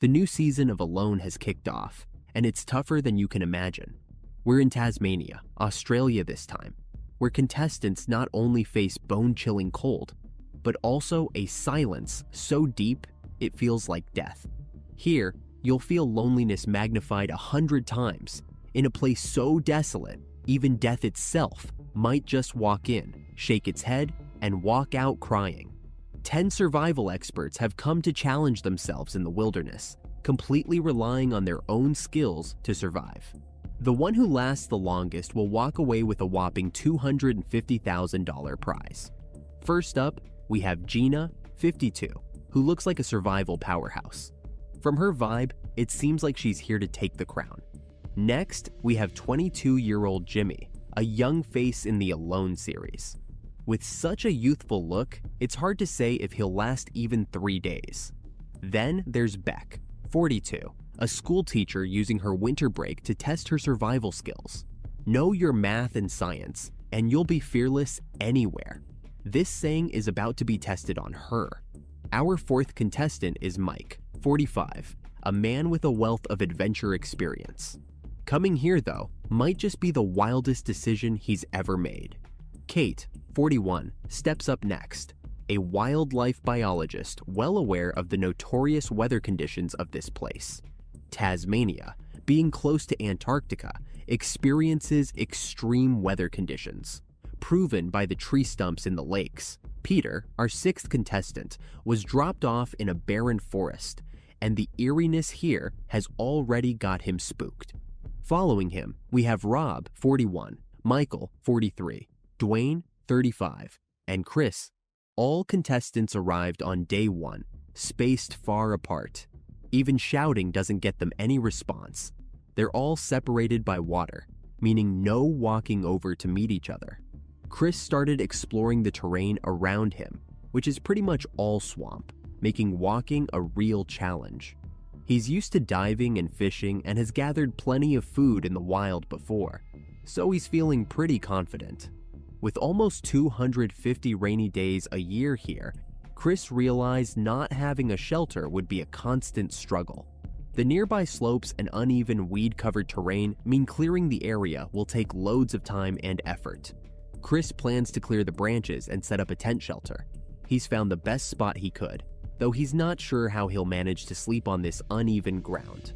The new season of Alone has kicked off, and it's tougher than you can imagine. We're in Tasmania, Australia this time, where contestants not only face bone-chilling cold, but also a silence so deep it feels like death. Here, you'll feel loneliness magnified 100 times. In a place so desolate, even death itself might just walk in, shake its head, and walk out crying. 10 survival experts have come to challenge themselves in the wilderness, completely relying on their own skills to survive. The one who lasts the longest will walk away with a whopping $250,000 prize. First up, we have Gina, 52, who looks like a survival powerhouse. From her vibe, it seems like she's here to take the crown. Next, we have 22-year-old Jimmy, a young face in the Alone series. With such a youthful look, it's hard to say if he'll last even 3 days. Then there's Beck, 42, a school teacher using her winter break to test her survival skills. Know your math and science, and you'll be fearless anywhere. This saying is about to be tested on her. Our fourth contestant is Mike, 45, a man with a wealth of adventure experience. Coming here, though, might just be the wildest decision he's ever made. Kate, 41, steps up next, a wildlife biologist well aware of the notorious weather conditions of this place. Tasmania, being close to Antarctica, experiences extreme weather conditions, proven by the tree stumps in the lakes. Peter, our sixth contestant, was dropped off in a barren forest, and the eeriness here has already got him spooked. Following him, we have Rob, 41, Michael, 43, Dwayne, 35, and Chris. All contestants arrived on day 1, spaced far apart. Even shouting doesn't get them any response. They're all separated by water, meaning no walking over to meet each other. Chris started exploring the terrain around him, which is pretty much all swamp, making walking a real challenge. He's used to diving and fishing and has gathered plenty of food in the wild before, so he's feeling pretty confident. With almost 250 rainy days a year here, Chris realized not having a shelter would be a constant struggle. The nearby slopes and uneven weed-covered terrain mean clearing the area will take loads of time and effort. Chris plans to clear the branches and set up a tent shelter. He's found the best spot he could, though he's not sure how he'll manage to sleep on this uneven ground.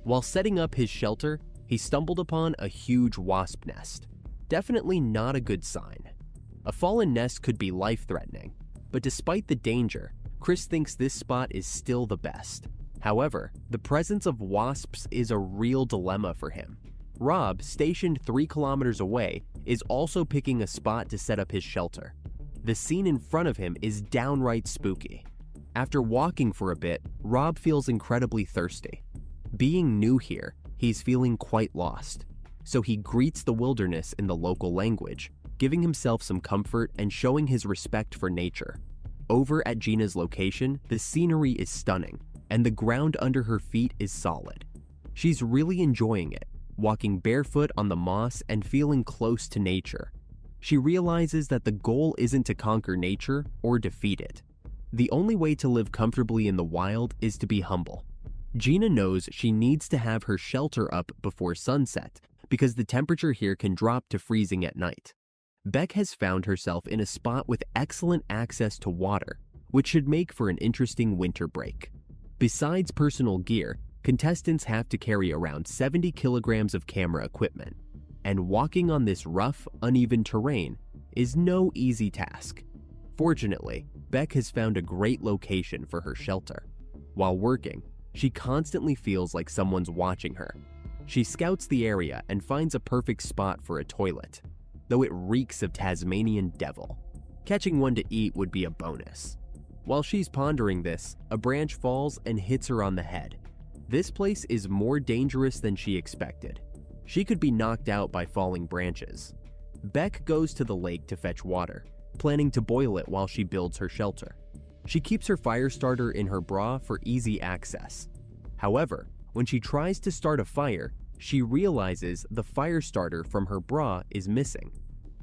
While setting up his shelter, he stumbled upon a huge wasp nest. Definitely not a good sign. A fallen nest could be life-threatening, but despite the danger, Chris thinks this spot is still the best. However, the presence of wasps is a real dilemma for him. Rob, stationed 3 kilometers away, is also picking a spot to set up his shelter. The scene in front of him is downright spooky. After walking for a bit, Rob feels incredibly thirsty. Being new here, he's feeling quite lost, so he greets the wilderness in the local language, giving himself some comfort and showing his respect for nature. Over at Gina's location, the scenery is stunning, and the ground under her feet is solid. She's really enjoying it, walking barefoot on the moss and feeling close to nature. She realizes that the goal isn't to conquer nature or defeat it. The only way to live comfortably in the wild is to be humble. Gina knows she needs to have her shelter up before sunset because the temperature here can drop to freezing at night. Beck has found herself in a spot with excellent access to water, which should make for an interesting winter break. Besides personal gear, contestants have to carry around 70 kilograms of camera equipment, and walking on this rough, uneven terrain is no easy task. Fortunately, Beck has found a great location for her shelter. While working, she constantly feels like someone's watching her. She scouts the area and finds a perfect spot for a toilet, though it reeks of Tasmanian devil. Catching one to eat would be a bonus. While she's pondering this, a branch falls and hits her on the head. This place is more dangerous than she expected. She could be knocked out by falling branches. Beck goes to the lake to fetch water, planning to boil it while she builds her shelter. She keeps her fire starter in her bra for easy access. However, when she tries to start a fire, she realizes the fire starter from her bra is missing.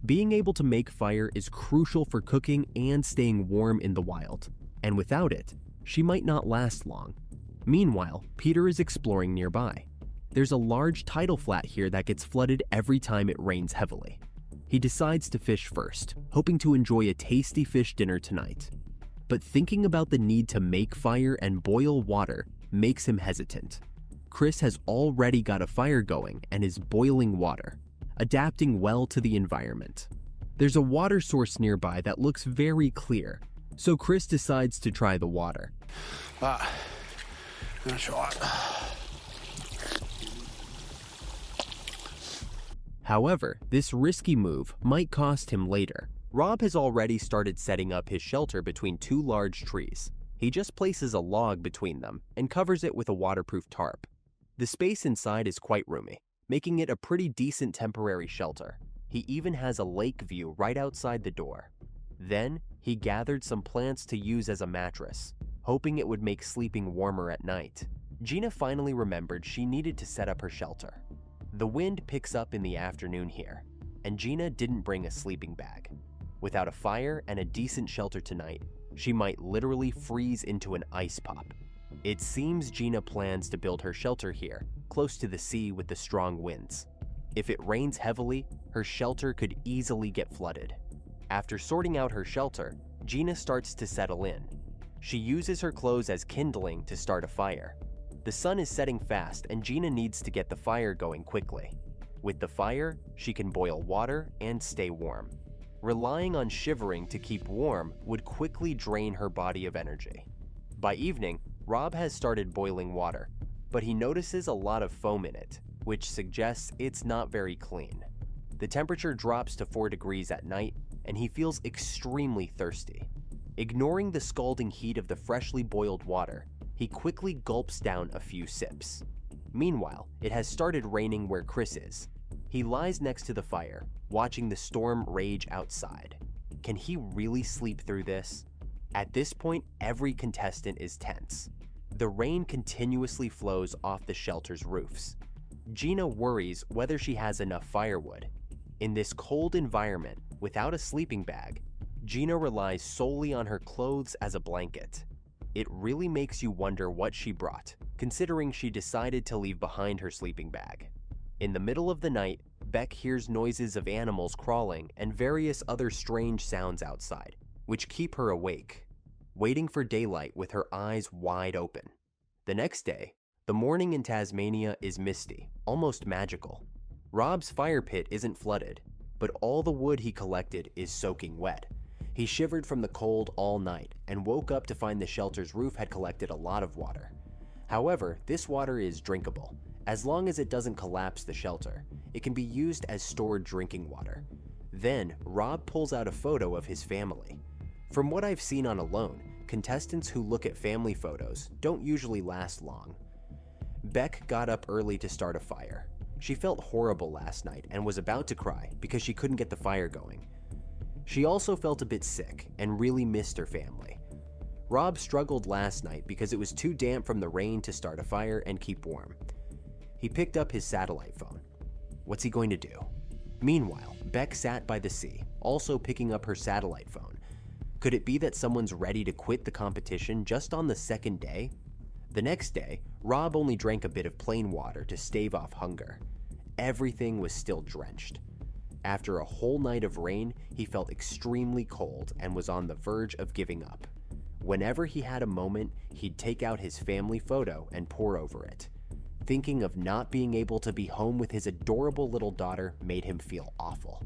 Being able to make fire is crucial for cooking and staying warm in the wild, and without it, she might not last long. Meanwhile, Peter is exploring nearby. There's a large tidal flat here that gets flooded every time it rains heavily. He decides to fish first, hoping to enjoy a tasty fish dinner tonight. But thinking about the need to make fire and boil water makes him hesitant. Chris has already got a fire going and is boiling water, adapting well to the environment. There's a water source nearby that looks very clear, so Chris decides to try the water. I'm gonna try it. However, this risky move might cost him later. Rob has already started setting up his shelter between two large trees. He just places a log between them and covers it with a waterproof tarp. The space inside is quite roomy, making it a pretty decent temporary shelter. He even has a lake view right outside the door. Then, he gathered some plants to use as a mattress, hoping it would make sleeping warmer at night. Gina finally remembered she needed to set up her shelter. The wind picks up in the afternoon here, and Gina didn't bring a sleeping bag. Without a fire and a decent shelter tonight, she might literally freeze into an ice pop. It seems Gina plans to build her shelter here, close to the sea with the strong winds. If it rains heavily, her shelter could easily get flooded. After sorting out her shelter, Gina starts to settle in. She uses her clothes as kindling to start a fire. The sun is setting fast and Gina needs to get the fire going quickly. With the fire, she can boil water and stay warm. Relying on shivering to keep warm would quickly drain her body of energy. By evening, Rob has started boiling water, but he notices a lot of foam in it, which suggests it's not very clean. The temperature drops to 4 degrees at night, and he feels extremely thirsty. Ignoring the scalding heat of the freshly boiled water, he quickly gulps down a few sips. Meanwhile, it has started raining where Chris is. He lies next to the fire, watching the storm rage outside. Can he really sleep through this? At this point, every contestant is tense. The rain continuously flows off the shelter's roofs. Gina worries whether she has enough firewood. In this cold environment, without a sleeping bag, Gina relies solely on her clothes as a blanket. It really makes you wonder what she brought, considering she decided to leave behind her sleeping bag. In the middle of the night, Beck hears noises of animals crawling and various other strange sounds outside, which keep her awake, waiting for daylight with her eyes wide open. The next day, the morning in Tasmania is misty, almost magical. Rob's fire pit isn't flooded, but all the wood he collected is soaking wet. He shivered from the cold all night and woke up to find the shelter's roof had collected a lot of water. However, this water is drinkable. As long as it doesn't collapse the shelter, it can be used as stored drinking water. Then, Rob pulls out a photo of his family. From what I've seen on Alone, contestants who look at family photos don't usually last long. Beck got up early to start a fire. She felt horrible last night and was about to cry because she couldn't get the fire going. She also felt a bit sick and really missed her family. Rob struggled last night because it was too damp from the rain to start a fire and keep warm. He picked up his satellite phone. What's he going to do? Meanwhile, Beck sat by the sea, also picking up her satellite phone. Could it be that someone's ready to quit the competition just on the second day? The next day, Rob only drank a bit of plain water to stave off hunger. Everything was still drenched. After a whole night of rain, he felt extremely cold and was on the verge of giving up. Whenever he had a moment, he'd take out his family photo and pore over it. Thinking of not being able to be home with his adorable little daughter made him feel awful.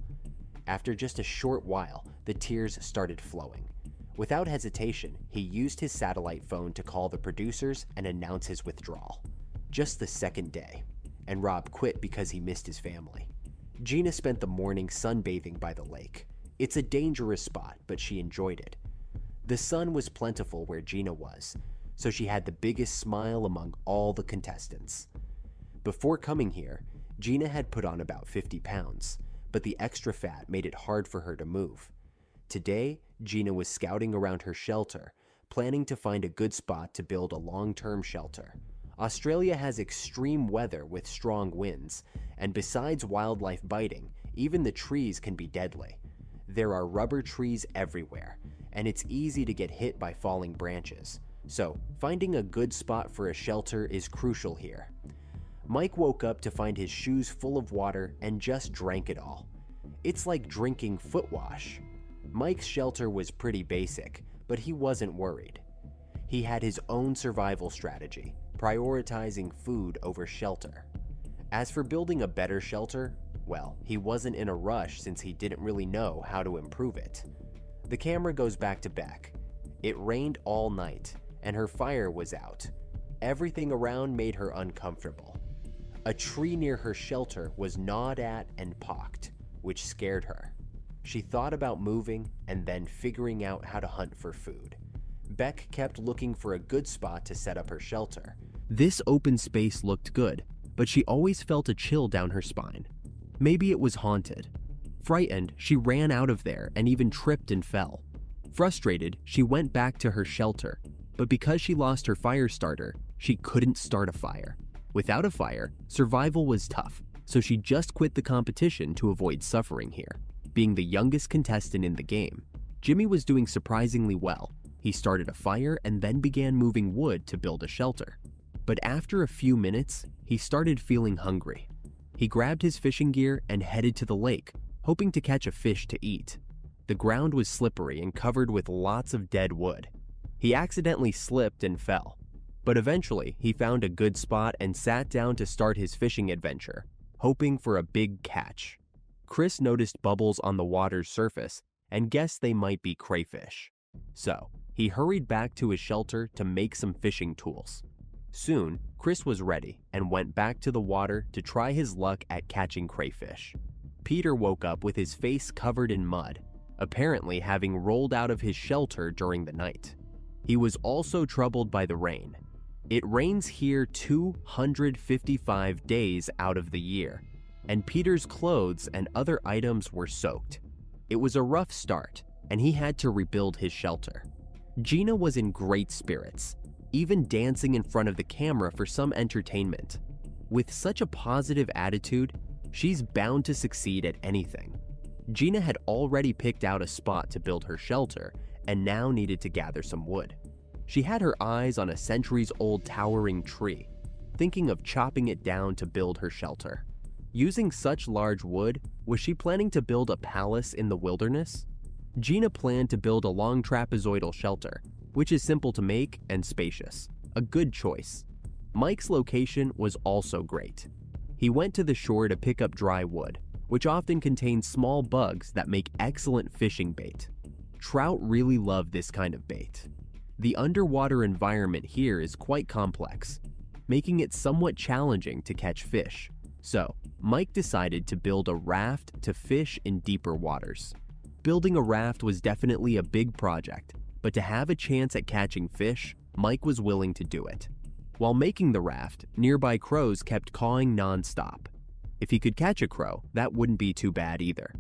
After just a short while, the tears started flowing. Without hesitation, he used his satellite phone to call the producers and announce his withdrawal. Just the second day, and Rob quit because he missed his family. Gina spent the morning sunbathing by the lake. It's a dangerous spot, but she enjoyed it. The sun was plentiful where Gina was, so she had the biggest smile among all the contestants. Before coming here, Gina had put on about 50 pounds, but the extra fat made it hard for her to move. Today, Gina was scouting around her shelter, planning to find a good spot to build a long-term shelter. Australia has extreme weather with strong winds, and besides wildlife biting, even the trees can be deadly. There are rubber trees everywhere, and it's easy to get hit by falling branches, So, finding a good spot for a shelter is crucial here. Mike woke up to find his shoes full of water and just drank it all. It's like drinking foot wash. Mike's shelter was pretty basic, but he wasn't worried. He had his own survival strategy, prioritizing food over shelter. As for building a better shelter, well, he wasn't in a rush since he didn't really know how to improve it. The camera goes back to Beck. It rained all night, and her fire was out. Everything around made her uncomfortable. A tree near her shelter was gnawed at and pocked, which scared her. She thought about moving and then figuring out how to hunt for food. Beck kept looking for a good spot to set up her shelter. This open space looked good, but she always felt a chill down her spine. Maybe it was haunted. Frightened, she ran out of there and even tripped and fell. Frustrated, she went back to her shelter, but because she lost her fire starter, she couldn't start a fire. Without a fire, survival was tough, so she just quit the competition to avoid suffering here. Being the youngest contestant in the game, Jimmy was doing surprisingly well. He started a fire and then began moving wood to build a shelter. But after a few minutes, he started feeling hungry. He grabbed his fishing gear and headed to the lake, hoping to catch a fish to eat. The ground was slippery and covered with lots of dead wood. He accidentally slipped and fell. But eventually, he found a good spot and sat down to start his fishing adventure, hoping for a big catch. Chris noticed bubbles on the water's surface and guessed they might be crayfish. So, he hurried back to his shelter to make some fishing tools. Soon, Chris was ready and went back to the water to try his luck at catching crayfish. Peter woke up with his face covered in mud, apparently having rolled out of his shelter during the night. He was also troubled by the rain. It rains here 255 days out of the year, and Peter's clothes and other items were soaked. It was a rough start, and he had to rebuild his shelter. Gina was in great spirits, even dancing in front of the camera for some entertainment. With such a positive attitude, she's bound to succeed at anything. Gina had already picked out a spot to build her shelter and now needed to gather some wood. She had her eyes on a centuries-old towering tree, thinking of chopping it down to build her shelter. Using such large wood, was she planning to build a palace in the wilderness? Gina planned to build a long trapezoidal shelter, which is simple to make and spacious. A good choice. Mike's location was also great. He went to the shore to pick up dry wood, which often contains small bugs that make excellent fishing bait. Trout really love this kind of bait. The underwater environment here is quite complex, making it somewhat challenging to catch fish. So, Mike decided to build a raft to fish in deeper waters. Building a raft was definitely a big project, but to have a chance at catching fish, Mike was willing to do it. While making the raft, nearby crows kept cawing non-stop. If he could catch a crow, that wouldn't be too bad either.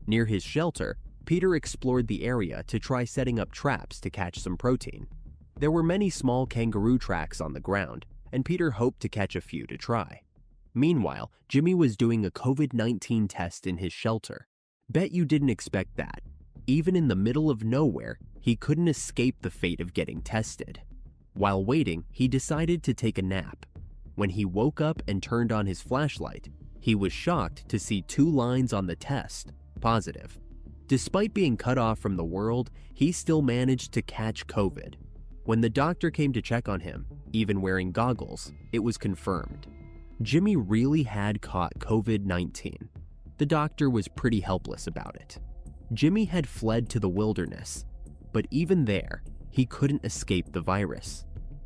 Near his shelter, Peter explored the area to try setting up traps to catch some protein. There were many small kangaroo tracks on the ground, and Peter hoped to catch a few to try. Meanwhile, Jimmy was doing a COVID-19 test in his shelter. Bet you didn't expect that. Even in the middle of nowhere, he couldn't escape the fate of getting tested. While waiting, he decided to take a nap. When he woke up and turned on his flashlight, he was shocked to see 2 lines on the test, positive. Despite being cut off from the world, he still managed to catch COVID. When the doctor came to check on him, even wearing goggles, it was confirmed. Jimmy really had caught COVID-19. The doctor was pretty helpless about it. Jimmy had fled to the wilderness, but even there, he couldn't escape the virus.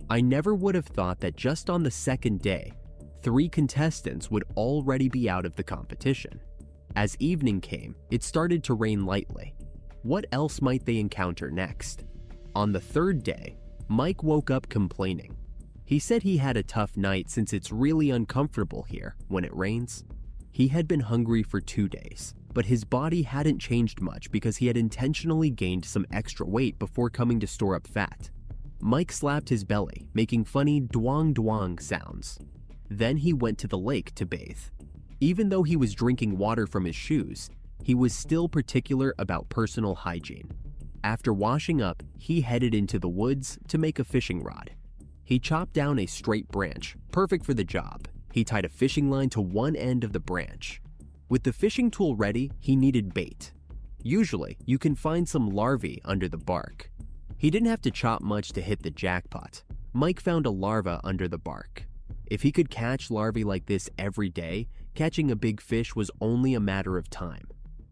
I never would have thought that just on the second day, 3 contestants would already be out of the competition. As evening came, it started to rain lightly. What else might they encounter next? On the 3rd day, Mike woke up complaining. He said he had a tough night since it's really uncomfortable here when it rains. He had been hungry for 2 days, but his body hadn't changed much because he had intentionally gained some extra weight before coming to store up fat. Mike slapped his belly, making funny dwang-dwang sounds. Then he went to the lake to bathe. Even though he was drinking water from his shoes, he was still particular about personal hygiene. After washing up, he headed into the woods to make a fishing rod. He chopped down a straight branch, perfect for the job. He tied a fishing line to one end of the branch. With the fishing tool ready, he needed bait. Usually, you can find some larvae under the bark. He didn't have to chop much to hit the jackpot. Mike found a larva under the bark. If he could catch larvae like this every day, catching a big fish was only a matter of time.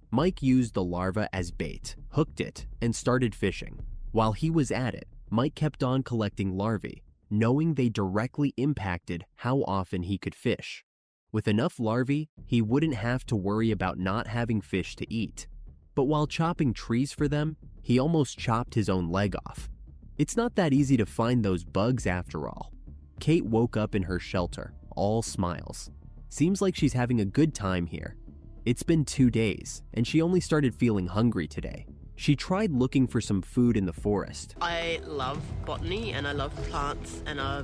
Mike used the larva as bait, hooked it, and started fishing. While he was at it, Mike kept on collecting larvae, knowing they directly impacted how often he could fish. With enough larvae, he wouldn't have to worry about not having fish to eat. But while chopping trees for them, he almost chopped his own leg off. It's not that easy to find those bugs after all. Kate woke up in her shelter, all smiles. Seems like she's having a good time here. It's been 2 days, and she only started feeling hungry today. She tried looking for some food in the forest. I love botany and I love plants, and I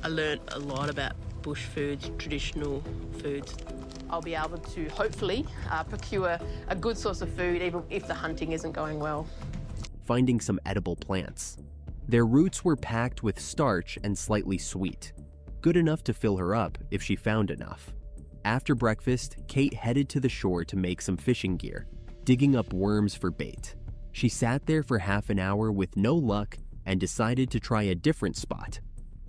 learned a lot about bush foods, traditional foods. I'll be able to hopefully procure a good source of food even if the hunting isn't going well. Finding some edible plants. Their roots were packed with starch and slightly sweet, good enough to fill her up if she found enough. After breakfast, Kate headed to the shore to make some fishing gear, digging up worms for bait. She sat there for half an hour with no luck and decided to try a different spot.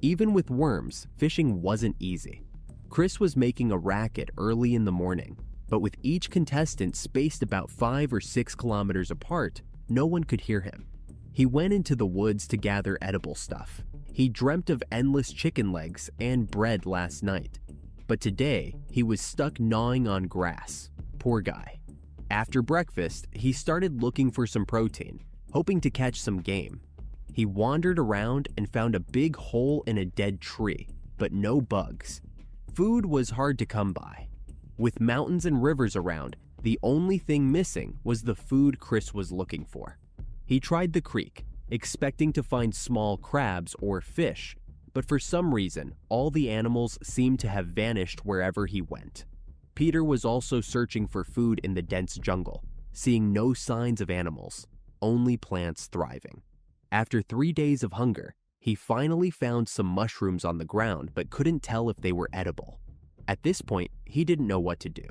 Even with worms, fishing wasn't easy. Chris was making a racket early in the morning, but with each contestant spaced about 5 or 6 kilometers apart, no one could hear him. He went into the woods to gather edible stuff. He dreamt of endless chicken legs and bread last night. But today, he was stuck gnawing on grass. Poor guy. After breakfast, he started looking for some protein, hoping to catch some game. He wandered around and found a big hole in a dead tree, but no bugs. Food was hard to come by. With mountains and rivers around, the only thing missing was the food Chris was looking for. He tried the creek, expecting to find small crabs or fish, but for some reason, all the animals seemed to have vanished wherever he went. Peter was also searching for food in the dense jungle, seeing no signs of animals, only plants thriving. After 3 days of hunger, he finally found some mushrooms on the ground but couldn't tell if they were edible. At this point, he didn't know what to do.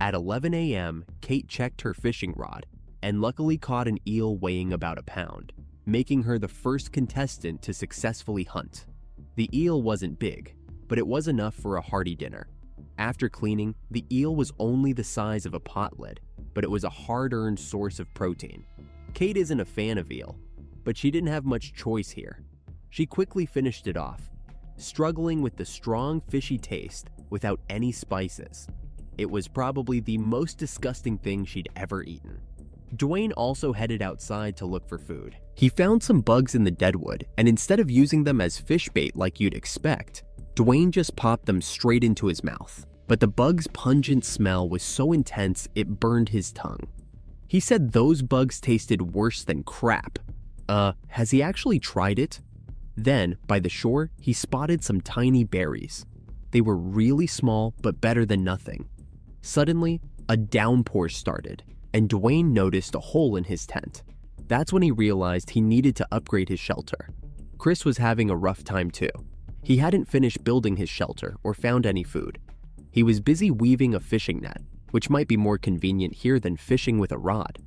At 11 a.m., Kate checked her fishing rod and luckily caught an eel weighing about a pound, making her the first contestant to successfully hunt. The eel wasn't big, but it was enough for a hearty dinner. After cleaning, the eel was only the size of a pot lid, but it was a hard-earned source of protein. Kate isn't a fan of eel, but she didn't have much choice here. She quickly finished it off, struggling with the strong fishy taste without any spices. It was probably the most disgusting thing she'd ever eaten. Dwayne also headed outside to look for food. He found some bugs in the deadwood, and instead of using them as fish bait like you'd expect, Dwayne just popped them straight into his mouth. But the bug's pungent smell was so intense it burned his tongue. He said those bugs tasted worse than crap. Has he actually tried it? Then, by the shore, he spotted some tiny berries. They were really small, but better than nothing. Suddenly, a downpour started, and Dwayne noticed a hole in his tent. That's when he realized he needed to upgrade his shelter. Chris was having a rough time too. He hadn't finished building his shelter or found any food. He was busy weaving a fishing net, which might be more convenient here than fishing with a rod.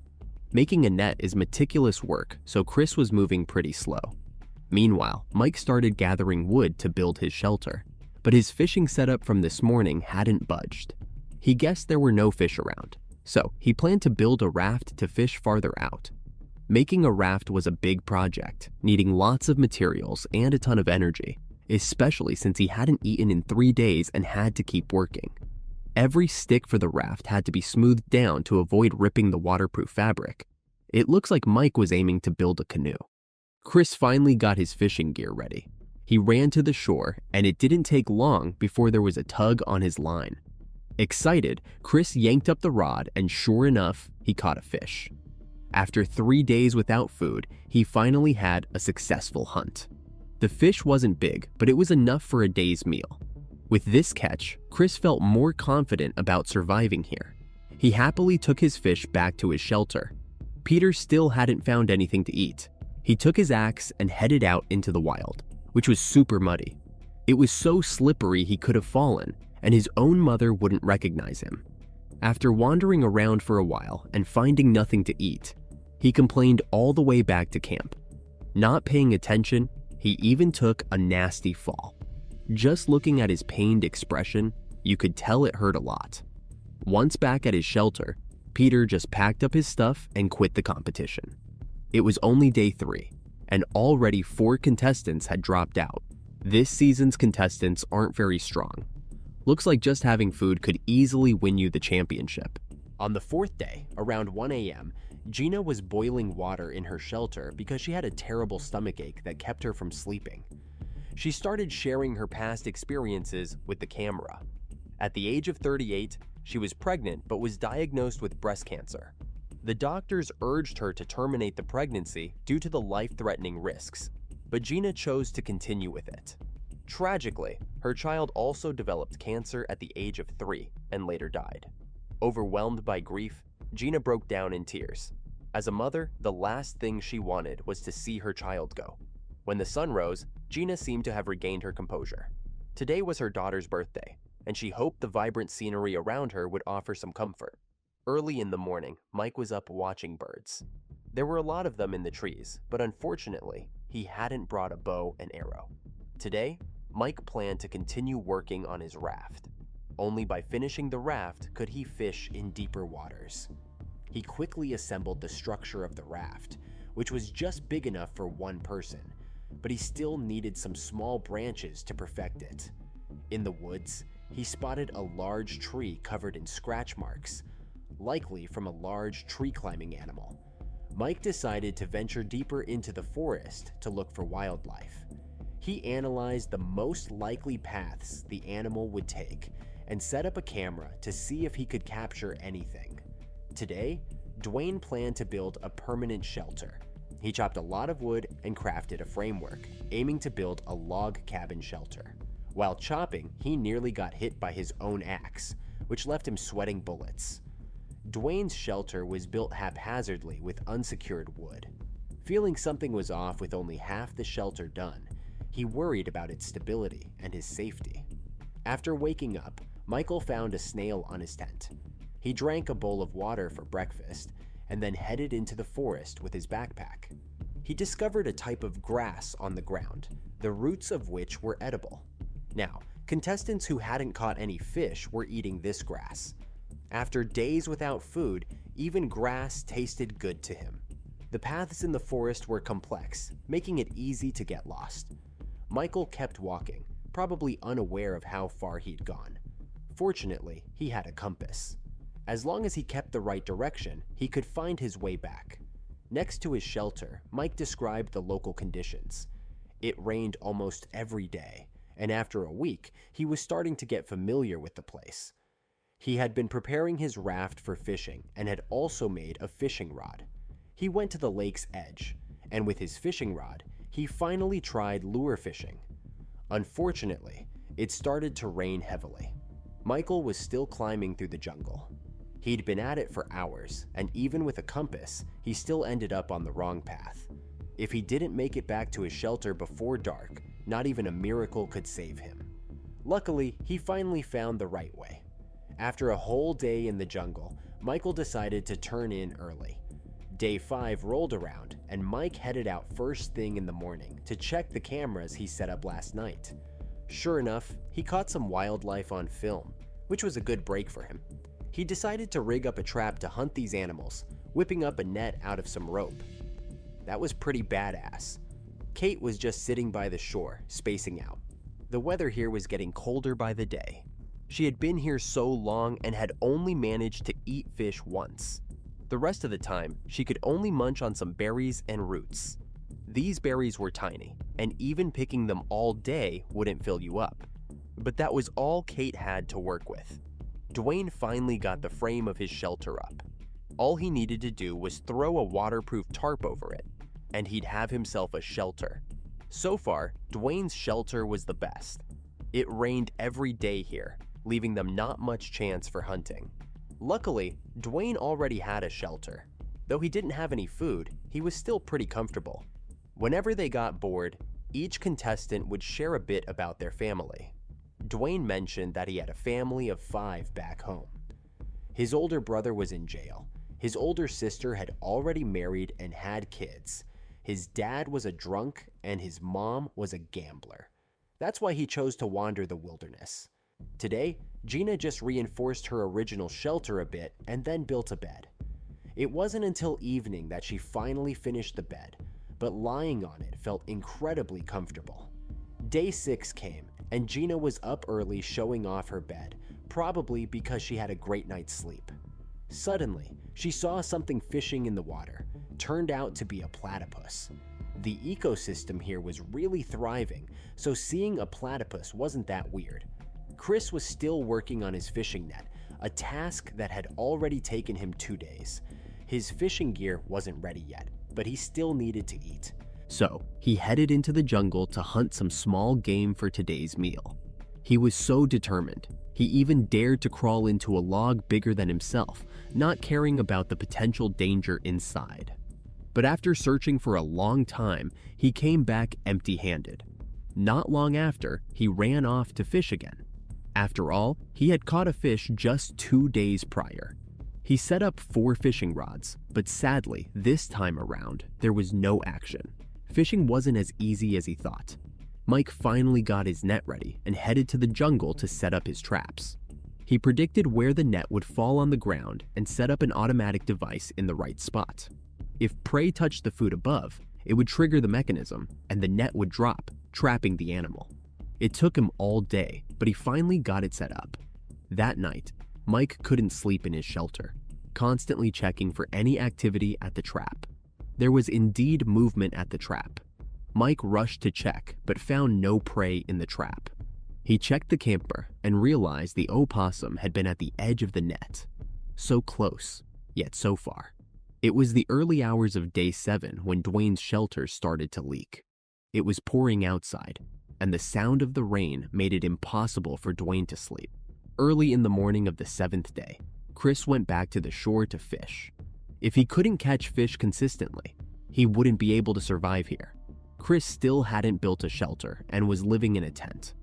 Making a net is meticulous work, so Chris was moving pretty slow. Meanwhile, Mike started gathering wood to build his shelter, but his fishing setup from this morning hadn't budged. He guessed there were no fish around, so he planned to build a raft to fish farther out. Making a raft was a big project, needing lots of materials and a ton of energy, especially since he hadn't eaten in 3 days and had to keep working. Every stick for the raft had to be smoothed down to avoid ripping the waterproof fabric. It looks like Mike was aiming to build a canoe. Chris finally got his fishing gear ready. He ran to the shore, and it didn't take long before there was a tug on his line. Excited, Chris yanked up the rod, and sure enough, he caught a fish. After 3 days without food, he finally had a successful hunt. The fish wasn't big, but it was enough for a day's meal. With this catch, Chris felt more confident about surviving here. He happily took his fish back to his shelter. Peter still hadn't found anything to eat. He took his axe and headed out into the wild, which was super muddy. It was so slippery he could have fallen, and his own mother wouldn't recognize him. After wandering around for a while and finding nothing to eat, he complained all the way back to camp. Not paying attention, he even took a nasty fall. Just looking at his pained expression, you could tell it hurt a lot. Once back at his shelter, Peter just packed up his stuff and quit the competition. It was only day 3, and already 4 contestants had dropped out. This season's contestants aren't very strong. Looks like just having food could easily win you the championship. On the 4th day, around 1 a.m., Gina was boiling water in her shelter because she had a terrible stomachache that kept her from sleeping. She started sharing her past experiences with the camera. At the age of 38, she was pregnant but was diagnosed with breast cancer. The doctors urged her to terminate the pregnancy due to the life-threatening risks, but Gina chose to continue with it. Tragically, her child also developed cancer at the age of 3 and later died. Overwhelmed by grief, Gina broke down in tears. As a mother, the last thing she wanted was to see her child go. When the sun rose, Gina seemed to have regained her composure. Today was her daughter's birthday, and she hoped the vibrant scenery around her would offer some comfort. Early in the morning, Mike was up watching birds. There were a lot of them in the trees, but unfortunately, he hadn't brought a bow and arrow. Today, Mike planned to continue working on his raft. Only by finishing the raft could he fish in deeper waters. He quickly assembled the structure of the raft, which was just big enough for one person, but he still needed some small branches to perfect it. In the woods, he spotted a large tree covered in scratch marks, likely from a large tree-climbing animal. Mike decided to venture deeper into the forest to look for wildlife. He analyzed the most likely paths the animal would take and set up a camera to see if he could capture anything. Today, Dwayne planned to build a permanent shelter. He chopped a lot of wood and crafted a framework, aiming to build a log cabin shelter. While chopping, he nearly got hit by his own axe, which left him sweating bullets. Dwayne's shelter was built haphazardly with unsecured wood. Feeling something was off with only half the shelter done, he worried about its stability and his safety. After waking up, Michael found a snail on his tent. He drank a bowl of water for breakfast and then headed into the forest with his backpack. He discovered a type of grass on the ground, the roots of which were edible. Now, contestants who hadn't caught any fish were eating this grass. After days without food, even grass tasted good to him. The paths in the forest were complex, making it easy to get lost. Michael kept walking, probably unaware of how far he'd gone. Fortunately, he had a compass. As long as he kept the right direction, he could find his way back. Next to his shelter, Mike described the local conditions. It rained almost every day, and after a week, he was starting to get familiar with the place. He had been preparing his raft for fishing and had also made a fishing rod. He went to the lake's edge, and with his fishing rod, he finally tried lure fishing. Unfortunately, it started to rain heavily. Michael was still climbing through the jungle. He'd been at it for hours, and even with a compass, he still ended up on the wrong path. If he didn't make it back to his shelter before dark, not even a miracle could save him. Luckily, he finally found the right way. After a whole day in the jungle, Michael decided to turn in early. Day 5 rolled around, and Mike headed out first thing in the morning to check the cameras he set up last night. Sure enough, he caught some wildlife on film, which was a good break for him. He decided to rig up a trap to hunt these animals, whipping up a net out of some rope. That was pretty badass. Kate was just sitting by the shore, spacing out. The weather here was getting colder by the day. She had been here so long and had only managed to eat fish once. The rest of the time, she could only munch on some berries and roots. These berries were tiny, and even picking them all day wouldn't fill you up. But that was all Kate had to work with. Dwayne finally got the frame of his shelter up. All he needed to do was throw a waterproof tarp over it, and he'd have himself a shelter. So far, Dwayne's shelter was the best. It rained every day here, leaving them not much chance for hunting. Luckily, Dwayne already had a shelter. Though he didn't have any food, he was still pretty comfortable. Whenever they got bored, each contestant would share a bit about their family. Dwayne mentioned that he had a family of 5 back home. His older brother was in jail. His older sister had already married and had kids. His dad was a drunk and his mom was a gambler. That's why he chose to wander the wilderness. Today, Gina just reinforced her original shelter a bit and then built a bed. It wasn't until evening that she finally finished the bed, but lying on it felt incredibly comfortable. Day 6 came, and Gina was up early showing off her bed, probably because she had a great night's sleep. Suddenly, she saw something fishing in the water. Turned out to be a platypus. The ecosystem here was really thriving, so seeing a platypus wasn't that weird. Chris was still working on his fishing net, a task that had already taken him 2 days. His fishing gear wasn't ready yet, but he still needed to eat. So, he headed into the jungle to hunt some small game for today's meal. He was so determined, he even dared to crawl into a log bigger than himself, not caring about the potential danger inside. But after searching for a long time, he came back empty-handed. Not long after, he ran off to fish again. After all, he had caught a fish just 2 days prior. He set up 4 fishing rods, but sadly, this time around, there was no action. Fishing wasn't as easy as he thought. Mike finally got his net ready and headed to the jungle to set up his traps. He predicted where the net would fall on the ground and set up an automatic device in the right spot. If prey touched the food above, it would trigger the mechanism and the net would drop, trapping the animal. It took him all day, but he finally got it set up. That night, Mike couldn't sleep in his shelter, constantly checking for any activity at the trap. There was indeed movement at the trap. Mike rushed to check, but found no prey in the trap. He checked the camper and realized the opossum had been at the edge of the net. So close, yet so far. It was the early hours of day 7 when Dwayne's shelter started to leak. It was pouring outside, and the sound of the rain made it impossible for Dwayne to sleep. Early in the morning of the 7th day, Chris went back to the shore to fish. If he couldn't catch fish consistently, he wouldn't be able to survive here. Chris still hadn't built a shelter and was living in a tent.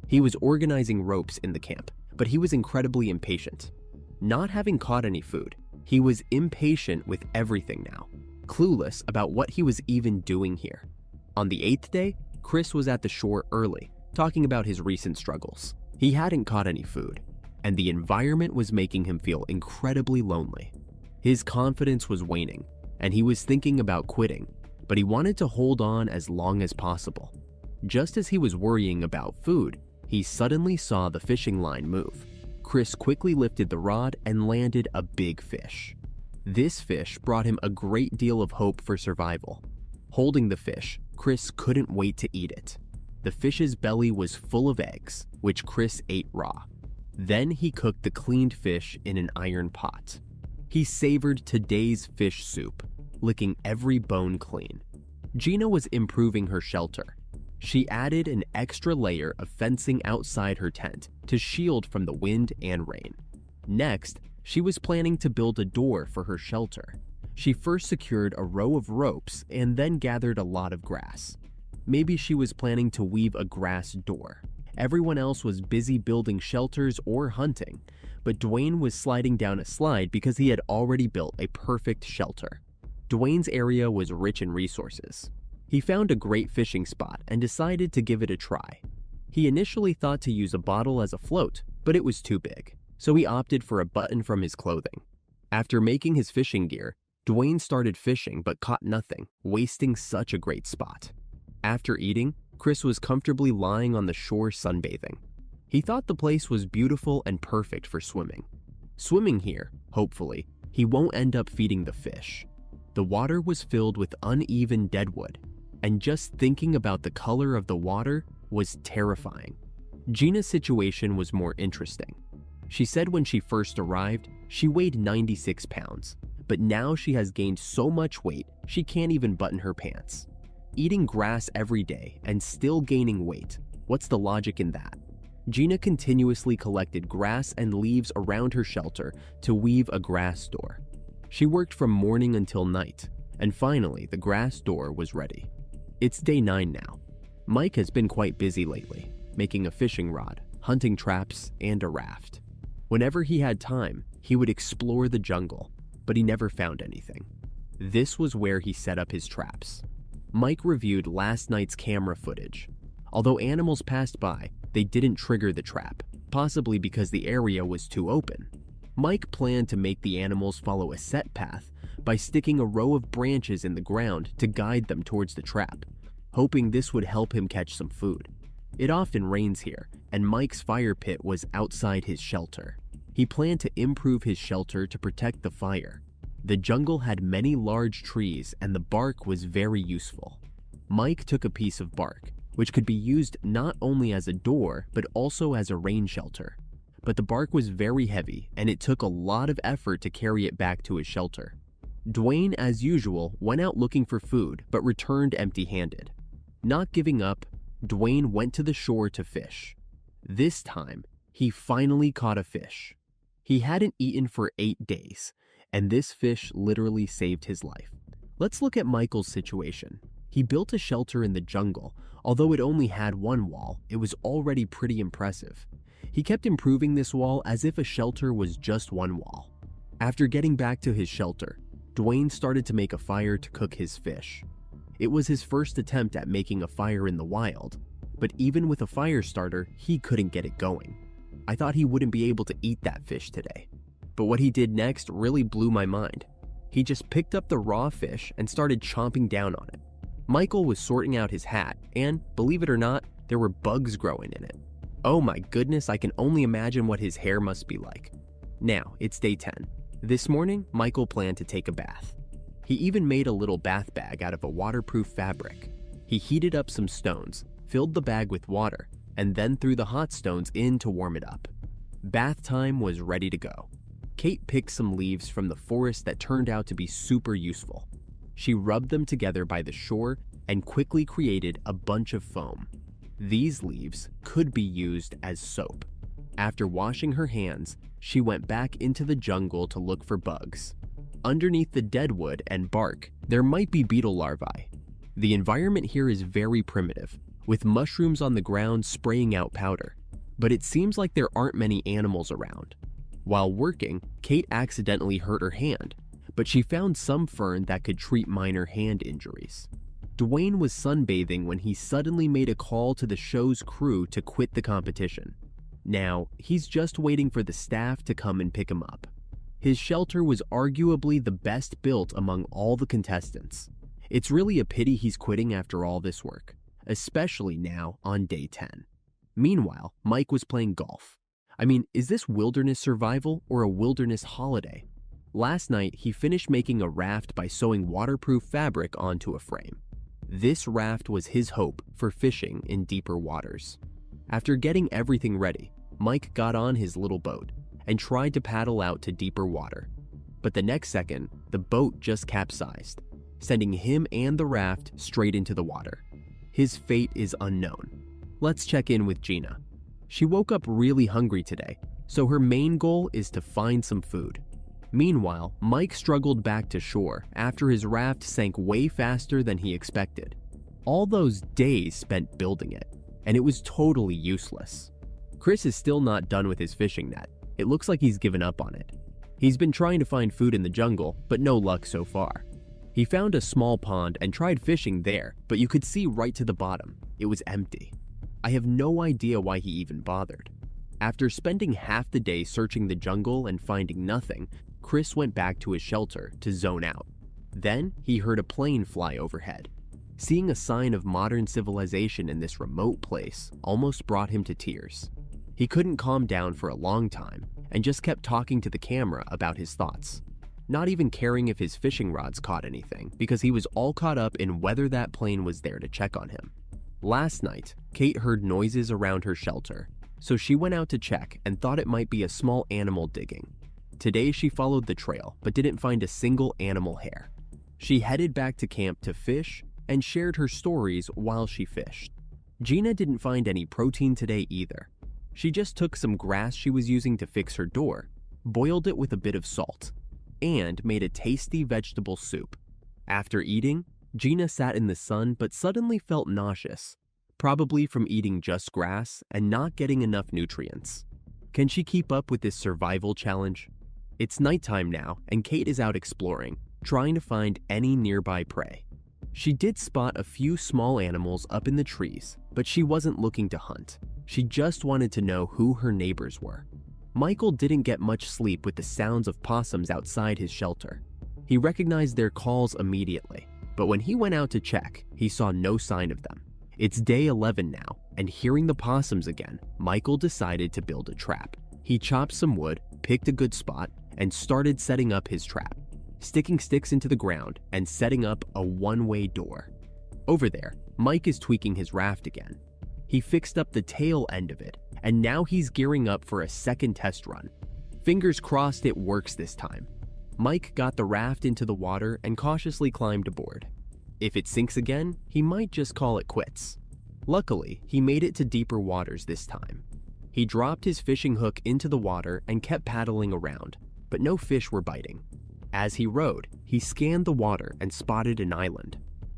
He was organizing ropes in the camp, but he was incredibly impatient. Not having caught any food, he was impatient with everything now, clueless about what he was even doing here. On the 8th day, Chris was at the shore early, talking about his recent struggles. He hadn't caught any food, and the environment was making him feel incredibly lonely. His confidence was waning, and he was thinking about quitting, but he wanted to hold on as long as possible. Just as he was worrying about food, he suddenly saw the fishing line move. Chris quickly lifted the rod and landed a big fish. This fish brought him a great deal of hope for survival. Holding the fish, Chris couldn't wait to eat it. The fish's belly was full of eggs, which Chris ate raw. Then he cooked the cleaned fish in an iron pot. He savored today's fish soup, licking every bone clean. Gina was improving her shelter. She added an extra layer of fencing outside her tent to shield from the wind and rain. Next, she was planning to build a door for her shelter. She first secured a row of ropes and then gathered a lot of grass. Maybe she was planning to weave a grass door. Everyone else was busy building shelters or hunting, but Dwayne was sliding down a slide because he had already built a perfect shelter. Dwayne's area was rich in resources. He found a great fishing spot and decided to give it a try. He initially thought to use a bottle as a float, but it was too big, so he opted for a button from his clothing. After making his fishing gear, Dwayne started fishing but caught nothing, wasting such a great spot. After eating, Chris was comfortably lying on the shore sunbathing. He thought the place was beautiful and perfect for swimming. Swimming here, hopefully, he won't end up feeding the fish. The water was filled with uneven deadwood, and just thinking about the color of the water was terrifying. Gina's situation was more interesting. She said when she first arrived, she weighed 96 pounds, but now she has gained so much weight she can't even button her pants. Eating grass every day and still gaining weight, what's the logic in that? Gina continuously collected grass and leaves around her shelter to weave a grass door. She worked from morning until night, and finally the grass door was ready. It's day 9 now. Mike has been quite busy lately, making a fishing rod, hunting traps, and a raft. Whenever he had time, he would explore the jungle, but he never found anything. This was where he set up his traps. Mike reviewed last night's camera footage. Although animals passed by, they didn't trigger the trap, possibly because the area was too open. Mike planned to make the animals follow a set path by sticking a row of branches in the ground to guide them towards the trap, hoping this would help him catch some food. It often rains here, and Mike's fire pit was outside his shelter. He planned to improve his shelter to protect the fire. The jungle had many large trees, and the bark was very useful. Mike took a piece of bark, which could be used not only as a door, but also as a rain shelter. But the bark was very heavy, and it took a lot of effort to carry it back to his shelter. Dwayne, as usual, went out looking for food, but returned empty-handed. Not giving up, Dwayne went to the shore to fish. This time, he finally caught a fish. He hadn't eaten for 8 days, and this fish literally saved his life. Let's look at Michael's situation. He built a shelter in the jungle. Although it only had one wall, it was already pretty impressive. He kept improving this wall as if a shelter was just one wall. After getting back to his shelter, Dwayne started to make a fire to cook his fish. It was his first attempt at making a fire in the wild, but even with a fire starter, he couldn't get it going. I thought he wouldn't be able to eat that fish today. But what he did next really blew my mind. He just picked up the raw fish and started chomping down on it. Michael was sorting out his hat, and believe it or not, there were bugs growing in it. Oh my goodness, I can only imagine what his hair must be like. Now, it's day 10. This morning, Michael planned to take a bath. He even made a little bath bag out of a waterproof fabric. He heated up some stones, filled the bag with water, and then threw the hot stones in to warm it up. Bath time was ready to go. Kate picked some leaves from the forest that turned out to be super useful. She rubbed them together by the shore and quickly created a bunch of foam. These leaves could be used as soap. After washing her hands, she went back into the jungle to look for bugs. Underneath the deadwood and bark, there might be beetle larvae. The environment here is very primitive, with mushrooms on the ground spraying out powder, but it seems like there aren't many animals around. While working, Kate accidentally hurt her hand, but she found some fern that could treat minor hand injuries. Dwayne was sunbathing when he suddenly made a call to the show's crew to quit the competition. Now, he's just waiting for the staff to come and pick him up. His shelter was arguably the best built among all the contestants. It's really a pity he's quitting after all this work, especially now on day 10. Meanwhile, Mike was playing golf. I mean, is this wilderness survival or a wilderness holiday? Last night, he finished making a raft by sewing waterproof fabric onto a frame. This raft was his hope for fishing in deeper waters. After getting everything ready, Mike got on his little boat and tried to paddle out to deeper water. But the next second, the boat just capsized, sending him and the raft straight into the water. His fate is unknown. Let's check in with Gina. She woke up really hungry today, so her main goal is to find some food. Meanwhile, Mike struggled back to shore after his raft sank way faster than he expected. All those days spent building it, and it was totally useless. Chris is still not done with his fishing net. It looks like he's given up on it. He's been trying to find food in the jungle, but no luck so far. He found a small pond and tried fishing there, but you could see right to the bottom. It was empty. I have no idea why he even bothered. After spending half the day searching the jungle and finding nothing, Chris went back to his shelter to zone out. Then he heard a plane fly overhead. Seeing a sign of modern civilization in this remote place almost brought him to tears. He couldn't calm down for a long time and just kept talking to the camera about his thoughts, not even caring if his fishing rods caught anything because he was all caught up in whether that plane was there to check on him. Last night, Kate heard noises around her shelter, so she went out to check and thought it might be a small animal digging. Today she followed the trail but didn't find a single animal hair. She headed back to camp to fish and shared her stories while she fished. Gina didn't find any protein today either. She just took some grass she was using to fix her door, boiled it with a bit of salt. and made a tasty vegetable soup. After eating, Gina sat in the sun but suddenly felt nauseous, probably from eating just grass and not getting enough nutrients. Can she keep up with this survival challenge? It's nighttime now, and Kate is out exploring, trying to find any nearby prey. She did spot a few small animals up in the trees, but she wasn't looking to hunt. She just wanted to know who her neighbors were. Michael didn't get much sleep with the sounds of possums outside his shelter. He recognized their calls immediately, but when he went out to check, he saw no sign of them. It's day 11 now, and hearing the possums again, Michael decided to build a trap. He chopped some wood, picked a good spot, and started setting up his trap, sticking sticks into the ground and setting up a one-way door. Over there, Mike is tweaking his raft again. He fixed up the tail end of it, and now he's gearing up for a second test run. Fingers crossed it works this time. Mike got the raft into the water and cautiously climbed aboard. If it sinks again, he might just call it quits. Luckily, he made it to deeper waters this time. He dropped his fishing hook into the water and kept paddling around, but no fish were biting. As he rowed, he scanned the water and spotted an island.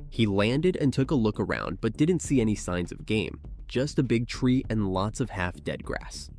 He landed and took a look around but didn't see any signs of game, just a big tree and lots of half-dead grass.